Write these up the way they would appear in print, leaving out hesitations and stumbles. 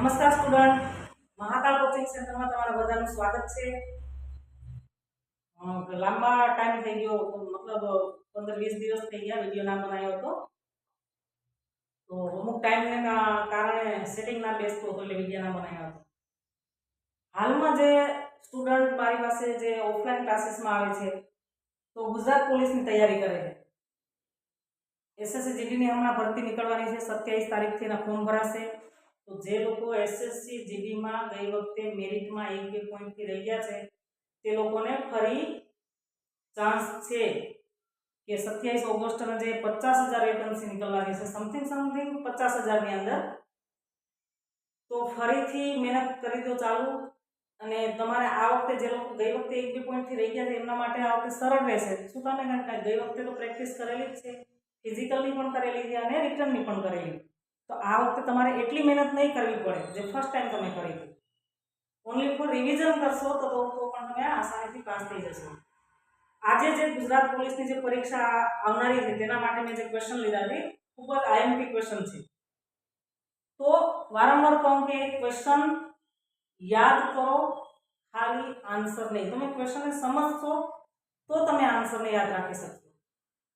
નમસ્કાર student, Mahakal coaching સેન્ટરમાં તમારા બધાનું સ્વાગત છે. લાંબા ટાઈમ થઈ ગયો, મતલબ 15-20 દિવસ થઈ ગયા વિડિયો ના બનાવ્યો હતો. તો અમુક ટાઈમને કારણે સેટિંગ ના બેસતું હતું એટલે વિડિયો ના બનાવ્યો હતો. હાલમાં જે સ્ટુડન્ટ મારી પાસે જે ઓફલાઈન ક્લાસીસમાં આવે છે તો ગુજરાત પોલીસની તૈયારી કરે છે. એસએસસી જીડીની હમણાં ભરતી નીકળવાની છે. 27 તારીખથી એના ફોર્મ ભરાશે. તો જે લોકો એસએસસી જીડીમાં ગઈ વખતે મેરિટમાં 1-2 પોઈન્ટથી રહી ગયા છે તે લોકોને ફરી ચાન્સ છે કે 27 ઓગસ્ટના જે 50,000 વેકન્સી નીકળવાની છે, સમથિંગ 50,000 ની અંદર, તો ફરીથી મહેનત કરી દો ચાલુ. અને તમારે આ વખતે જે લોકો ગઈ વખતે 1-2 પોઈન્ટથી રહી ગયા છે એમના માટે આ વખતે સરળ રહેશે. શું કામ? કારણ કે ગઈ વખતે તો પ્રેક્ટિસ કરેલી જ છે, ફિઝિકલની પણ કરેલી છે અને રિટર્નની પણ કરેલી. તો આ વખતે તમારે એટલી મહેનત નહીં કરવી પડે જે ફર્સ્ટ ટાઈમ તમે કરી હતી. ઓનલી ફોર રિવિઝન કરશો તો પણ તમે આસાનીથી પાસ થઈ જશો. આજે જે ગુજરાત પોલીસની જે પરીક્ષા આવનારી છે તેના માટે મેં જે ક્વેશ્ચન લીધા છે ખૂબ જ આઈએમપી ક્વેશ્ચન છે. તો વારંવાર કહું કે ક્વેશ્ચન યાદ કરો, ખાલી આન્સર નહીં. તમે ક્વેશ્ચનને સમજશો તો તમે આન્સરને યાદ રાખી શકશો.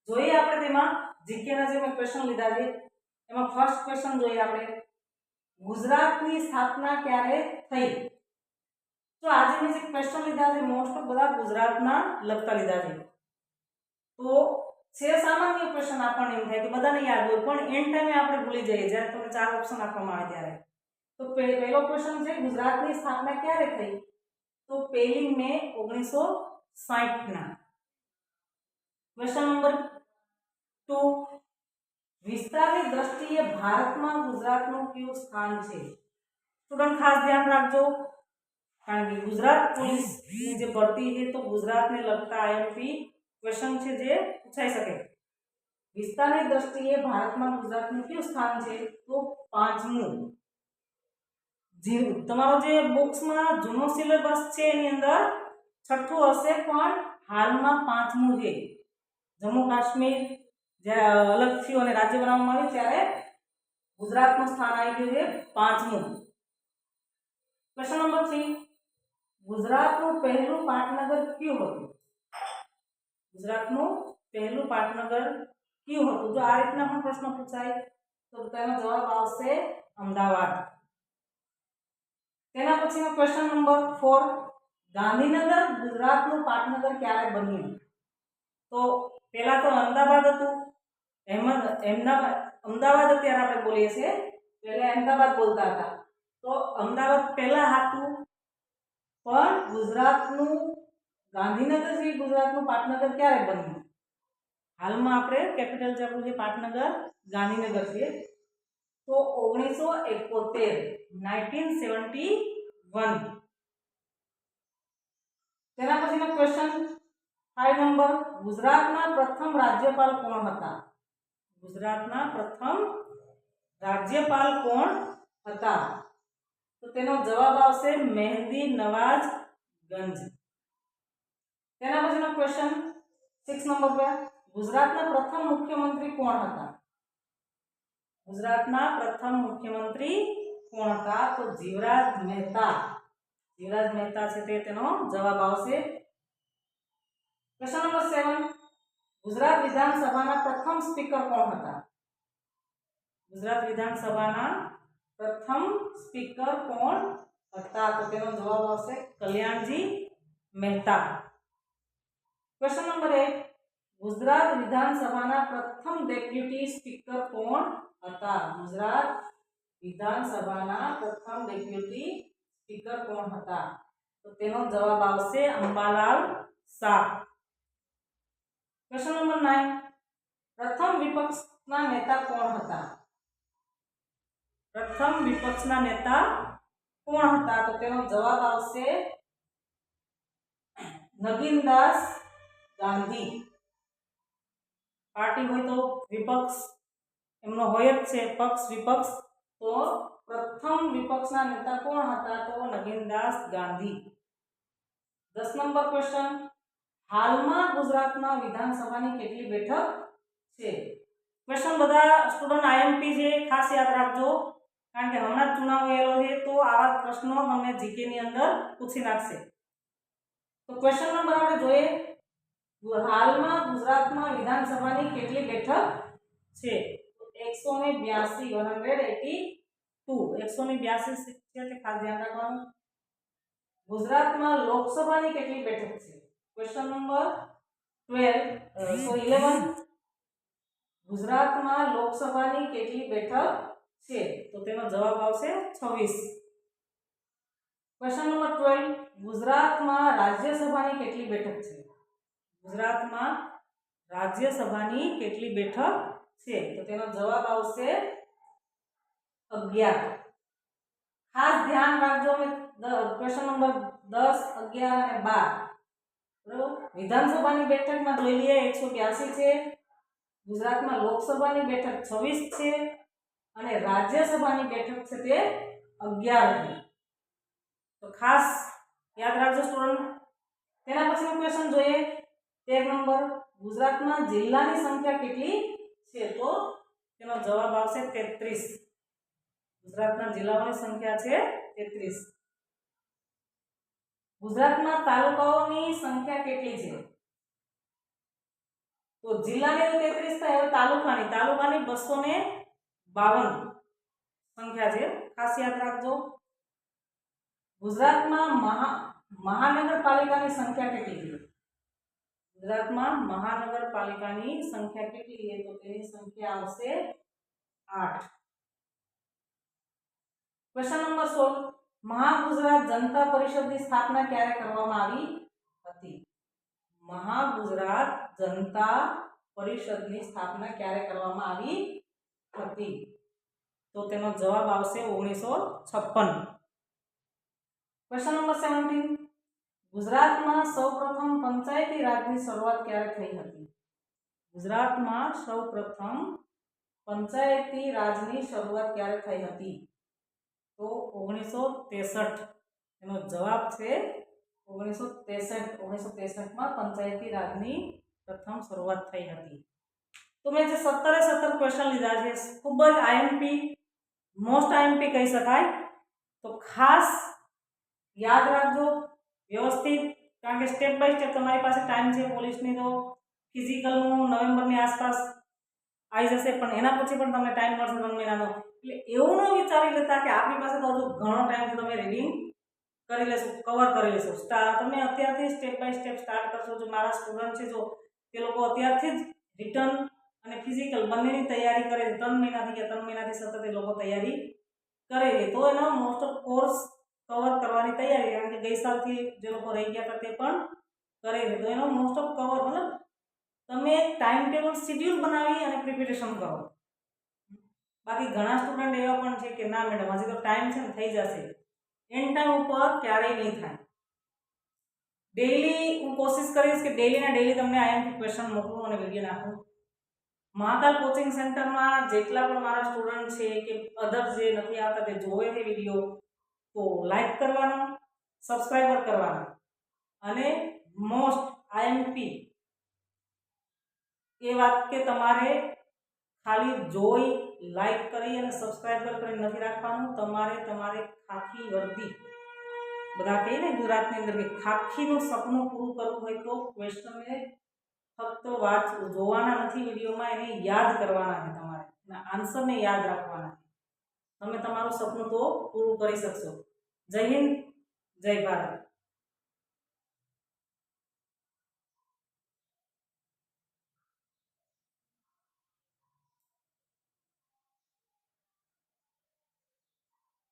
જોઈએ આપણે તેમાં જીકેના જે મેં ક્વેશ્ચન લીધા છે એમાં ફર્સ્ટ ક્વેશ્ચન જોઈએ આપણે, ગુજરાતની સ્થાપના ક્યારે થઈ? તો આજે મેં જે ક્વેશ્ચન લીધા છે મોસ્ટ ઓફ બધા ગુજરાતના લગતા લીધા છે. તો છે સામાન્ય ક્વેશ્ચન આપણને એમ થાય કે બધાને યાદ હોય, પણ એન્ડ ટાઈમે આપણે ભૂલી જઈએ જ્યારે તમને 4 ઓપ્શન આપવામાં આવે ત્યારે. તો પહેલો ક્વેશ્ચન છે ગુજરાતની સ્થાપના ક્યારે થઈ? તો 1 મે 1960 ના. ક્વેશ્ચન નંબર 2, વિસ્તારની દ્રષ્ટિએ ભારતમાં ગુજરાતનું કયું સ્થાન છે? સ્ટુડન્ટ ખાસ ધ્યાન રાખજો, કારણ કે ગુજરાત પોલીસની જે ભરતી છે તો ગુજરાતને લગતા આઈએમપી ક્વેશ્ચન છે જે પૂછાઈ શકે. વિસ્તારની દ્રષ્ટિએ ભારતમાં ગુજરાતનું કયું સ્થાન છે? તો 5મું. તમારો જે બુક્સમાં જૂનો સિલેબસ છે એની અંદર 6થું હશે, પણ હાલમાં 5મું છે. જમ્મુ કાશ્મીર જ્યારે અલગ થયું અને રાજ્ય બનાવવામાં આવ્યું ત્યારે ગુજરાતનું સ્થાન આવી ગયું છે 5મું. ક્વેશ્ચન નંબર 3, ગુજરાતનું પહેલું પાટનગર કયું હતું? ગુજરાતનું પહેલું પાટનગર કયું હતું? જો આ રીતના પણ પ્રશ્ન પૂછાય તો તેનો જવાબ આવશે અમદાવાદ. તેના પછીનો ક્વેશ્ચન નંબર 4, ગાંધીનગર ગુજરાતનું પાટનગર ક્યારે બન્યું? તો પહેલા તો અમદાવાદ હતું. અમદાવાદ અત્યારે આપણે બોલીએ છીએ, પહેલા અમદાવાદ બોલતા હતા. તો અમદાવાદ પહેલા હતું, પણ ગુજરાતનું ગાંધીનગર જે ગુજરાતનું પાટનગર ક્યારે બન્યું? હાલમાં આપણે કેપિટલ જે આપણું જે પાટનગર ગાંધીનગર છે તો 1971. તેના પછીનો ક્વેશ્ચન 5 નંબર, ગુજરાતના પ્રથમ રાજ્યપાલ કોણ હતા? ગુજરાતના પ્રથમ રાજ્યપાલ કોણ હતા? તો તેનો જવાબ આવશે મહેંદી નવાજ ગંજ. તેના પછીનો ક્વેશ્ચન 6 નંબર પર, ગુજરાતના પ્રથમ મુખ્યમંત્રી કોણ હતા? ગુજરાતના પ્રથમ મુખ્યમંત્રી કોણ હતા? તો જીવરાજ મહેતા. જીવરાજ મહેતા છે તેનો જવાબ આવશે. ક્વેશ્ચન નંબર 7, ગુજરાત વિધાનસભાના પ્રથમ સ્પીકર કોણ હતા? ગુજરાત વિધાનસભાના પ્રથમ સ્પીકર કોણ હતા? તો તેનો જવાબ આવશે કલ્યાણજી મહેતા. ક્વેશ્ચન નંબર 8, ગુજરાત વિધાનસભાના પ્રથમ ડેપ્યુટી સ્પીકર કોણ હતા? ગુજરાત વિધાનસભાના પ્રથમ ડેપ્યુટી સ્પીકર કોણ હતા? તો તેનો જવાબ આવશે અંબાલાલ શાહ. ક્વેશ્ચન નંબર 9, પ્રથમ વિપક્ષના નેતા કોણ હતા? પ્રથમ વિપક્ષના નેતા કોણ હતા? તો તેનો જવાબ આવશે નગીનદાસ ગાંધી. પાર્ટી હોય તો વિપક્ષ એમનો હોય જ છે, પક્ષ વિપક્ષ. તો પ્રથમ વિપક્ષના નેતા કોણ હતા? તો નગીનદાસ ગાંધી. 10 નંબર ક્વેશ્ચન, હાલમાં ગુજરાતમાં વિધાનસભાની કેટલી બેઠક છે? ક્વેશ્ચન બધા સ્ટુડન્ટ આઈએમપી છે, ખાસ યાદ રાખજો, કારણ કે હમણાં જ ચુનાવ ગયેલો છે તો આવા પ્રશ્નો તમને જીકે ની અંદર પૂછી નાખશે. તો ક્વેશ્ચન નંબર આપણે જોઈએ, હાલમાં ગુજરાતમાં વિધાનસભાની કેટલી બેઠક છે? 182 182 છે તે ખાસ ધ્યાન રાખવાનું. ગુજરાતમાં લોકસભાની કેટલી બેઠક છે? ક્વેશ્ચન નંબર 11 ગુજરાતમાં લોકસભાની કેટલી બેઠક છે? તો તેનો જવાબ આવશે 26. ક્વેશ્ચન નંબર 12 ગુજરાતમાં રાજ્યસભાની કેટલી બેઠક છે? ગુજરાતમાં રાજ્યસભાની કેટલી બેઠક છે? તો તેનો જવાબ આવશે 11. ખાસ ધ્યાન રાખજો ક્વેશ્ચન નંબર 10, 11 અને 12 બરાબર. વિધાનસભાની બેઠકમાં જોઈ લઈએ 182 છે, ગુજરાતમાં લોકસભાની બેઠક 26 છે અને રાજ્યસભાની બેઠક છે તે 11 છે. તો ખાસ યાદ રાખજો સ્ટુડન્ટ. તેના પછીનો ક્વેશ્ચન જોઈએ 13 નંબર, ગુજરાતમાં જિલ્લાની સંખ્યા કેટલી છે? તો તેનો જવાબ આવશે 33. ગુજરાતના જિલ્લાઓની સંખ્યા છે 33. ગુજરાતમાં તાલુકાઓની સંખ્યા કેટલી છે? તો જિલ્લાની 33 થાય, હવે તાલુકાની 252 સંખ્યા છે. ખાસ યાદ રાખજો. ગુજરાતમાં મહાનગરપાલિકાની સંખ્યા કેટલી છે? ગુજરાતમાં મહાનગરપાલિકાની સંખ્યા કેટલી છે? તો તેની સંખ્યા આવશે 8. ક્વેશ્ચન નંબર 16 મહાગુજરાત જનતા પરિષદની સ્થાપના ક્યારે કરવામાં આવી હતી? મહાગુજરાત જનતા પરિષદની સ્થાપના ક્યારે કરવામાં આવી હતી? તો તેનો જવાબ આવશે 1956. ક્વેશ્ચન નંબર 17 ગુજરાતમાં સૌપ્રથમ પંચાયતી રાજની શરૂઆત ક્યારે થઈ હતી? ગુજરાતમાં સૌપ્રથમ પંચાયતી રાજની શરૂઆત ક્યારે થઈ હતી? તો 1963. એનો જવાબ છે 1963. 1963 માં પંચાયતી રાજની પ્રથમ શરૂઆત થઈ હતી. તો મેં જે 17 ક્વેશ્ચન લીધા છે ખૂબ જ આઈએમપી, મોસ્ટ આઈએમપી કહી શકાય. તો ખાસ યાદ રાખજો વ્યવસ્થિત, કારણ કે સ્ટેપ બાય સ્ટેપ તમારી પાસે ટાઈમ છે. પોલીસની તો ફિઝિકલનું નવેમ્બરની આસપાસ આવી જશે, પણ એના પછી પણ તમને ટાઈમ મળશે 3 મહિનાનો. એટલે એવું ન વિચારી લેતા કે આપણી પાસે તો હજુ ઘણો ટાઈમ છે, તમે રીડિંગ કરી લેશો, કવર કરી લેશો. તમે અત્યારથી સ્ટેપ બાય સ્ટેપ સ્ટાર્ટ કરશો. જો મારા સ્ટુડન્ટ છે જો તે લોકો અત્યારથી જ રિટર્ન અને ફિઝિકલ બંનેની તૈયારી કરે છે, 3 મહિનાથી સતત એ લોકો તૈયારી કરે છે, તો એનો મોસ્ટ ઓફ કોર્સ કવર કરવાની તૈયારી. કારણ કે ગઈ સાલથી જે લોકો રહી ગયા હતા તે પણ કરે છે, તો એનો મોસ્ટ ઓફ કવર મતલબ તમે ટાઈમ ટેબલ શેડ્યુલ બનાવી અને પ્રિપેરેશન કરો. બાકી ઘણા સ્ટુડન્ટ એવા પણ છે કે ના મેડમ હજી તો ટાઈમ છે ને થઈ જશે. એન્ડ ટાઈમ ઉપર ક્યારેય નહીં થાય. ડેઈલી હું કોશિશ કરીશ કે ડેઈલીના ડેઈલી તમને આઈએમપી ક્વેશ્ચન મોકલું અને વિડીયો નાખું. મહાકાલ કોચિંગ સેન્ટરમાં જેટલા પણ મારા સ્ટુડન્ટ છે કે અધર જે નથી આવતા તે જોવે છે વિડીયો, તો લાઈક કરવાનો, સબસ્ક્રાઈબર કરવાના અને મોસ્ટ આઈએમપી એ વાત કે તમારે ખાલી જોઈ, લાઈક કરી અને સબસ્ક્રાઈબર કરી નથી રાખવાનું. તમારે ખાખી વર્દી, બધા કહે ને ગુજરાતની અંદર કે ખાખીનું સપનું પૂરું કરવું હોય તો ક્વેશ્ચનને ફક્ત જોવાના નથી વિડીયોમાં, એને યાદ કરવાના છે. તમારે એના આન્સરને યાદ રાખવાના છે. તમે તમારું સપનું તો પૂરું કરી શકશો. જય હિન્દ, જય ભારત.